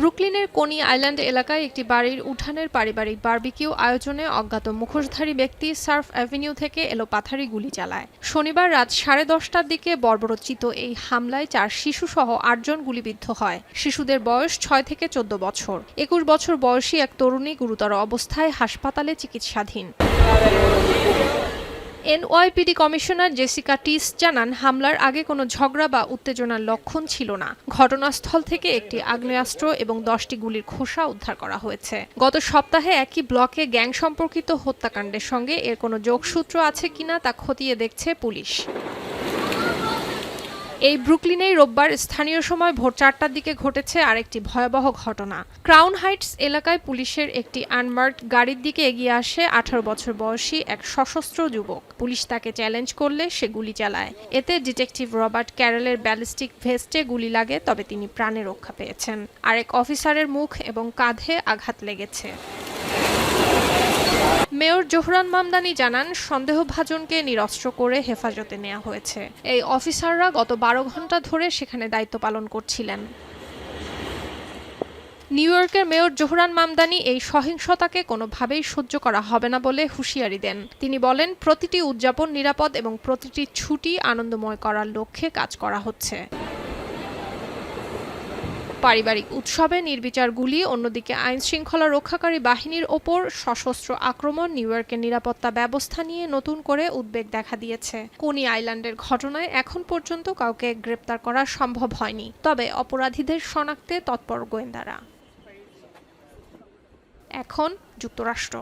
ব্রুকলিনের কোনি island এলাকায় একটি বাড়ির উঠানের পারিবারিক বারবিকিউ আয়োজনে অজ্ঞাত মুখোশধারী ব্যক্তি সার্ফ অ্যাভিনিউ থেকে এলোপাথারি গুলি চালায়। শনিবার রাত 10:30টার দিকে বর্বরোচিত এই হামলায় 4 শিশুসহ 8 জন গুলিবিদ্ধ হয়। শিশুদের বয়স 6 থেকে 14 বছর। 21 বছর বয়সী এক তরুণী গুরুতর অবস্থায় হাসপাতালে চিকিৎসাধীন। এনওয়াইপিডি কমিশনার জেসিকা টিস জানান, হামলার আগে কোনো ঝগড়া বা উত্তেজনার লক্ষণ ছিল না। ঘটনাস্থল থেকে একটি আগ্নেয়াস্ত্র এবং 10টি গুলির খোসা উদ্ধার করা হয়েছে। গত সপ্তাহে একই ব্লকে গ্যাং সম্পর্কিত হত্যাকাণ্ডের সঙ্গে এর কোনো যোগসূত্র আছে কিনা তা খতিয়ে দেখছে পুলিশ। এই ব্রুকলিনেই রোববার স্থানীয় সময় ভোর 4টার দিকে ঘটেছে আরেকটি ভয়াবহ ঘটনা। ক্রাউন হাইটস এলাকায় পুলিশের একটি আনমার্কড গাড়ির দিকে এগিয়ে আসে 18 বছর বয়সী এক সশস্ত্র যুবক। পুলিশ তাকে চ্যালেঞ্জ করলে সে গুলি চালায়। এতে ডিটেকটিভ রবার্ট ক্যারেলের ব্যালিস্টিক ভেস্টে গুলি লাগে, তবে তিনি প্রাণে রক্ষা পেয়েছেন। আরেক অফিসারের মুখ এবং কাঁধে আঘাত লেগেছে। মেয়র জোহরান মামদানি জানান, সন্দেহভাজনকে নিরস্ত্র করে হেফাজতে নেওয়া হয়েছে। এই অফিসাররা গত 12 ঘণ্টা ধরে সেখানে দায়িত্ব পালন করছিলেন। নিউ ইয়র্কের মেয়র জোহরান মামদানি এই সহিংসতাকে কোনোভাবেই সহ্য করা হবে না বলে হুঁশিয়ারি দেন। তিনি বলেন, প্রতিটি উদযাপন নিরাপদ এবং প্রতিটি ছুটি আনন্দময় করার লক্ষ্যে কাজ করা হচ্ছে। পারিবারিক উৎসবে নির্বিচার গুলি, অন্যদিকে আইনশৃঙ্খলা রক্ষাকারী বাহিনীর ওপর সশস্ত্র আক্রমণ নিউ ইয়র্কের নিরাপত্তা ব্যবস্থা নিয়ে নতুন করে উদ্বেগ দেখা দিয়েছে। কোনি আইল্যান্ডের ঘটনায় এখন পর্যন্ত কাউকে গ্রেপ্তার করা সম্ভব হয়নি, তবে অপরাধীদের শনাক্তে তৎপর গোয়েন্দারা। এখন যুক্তরাষ্ট্র।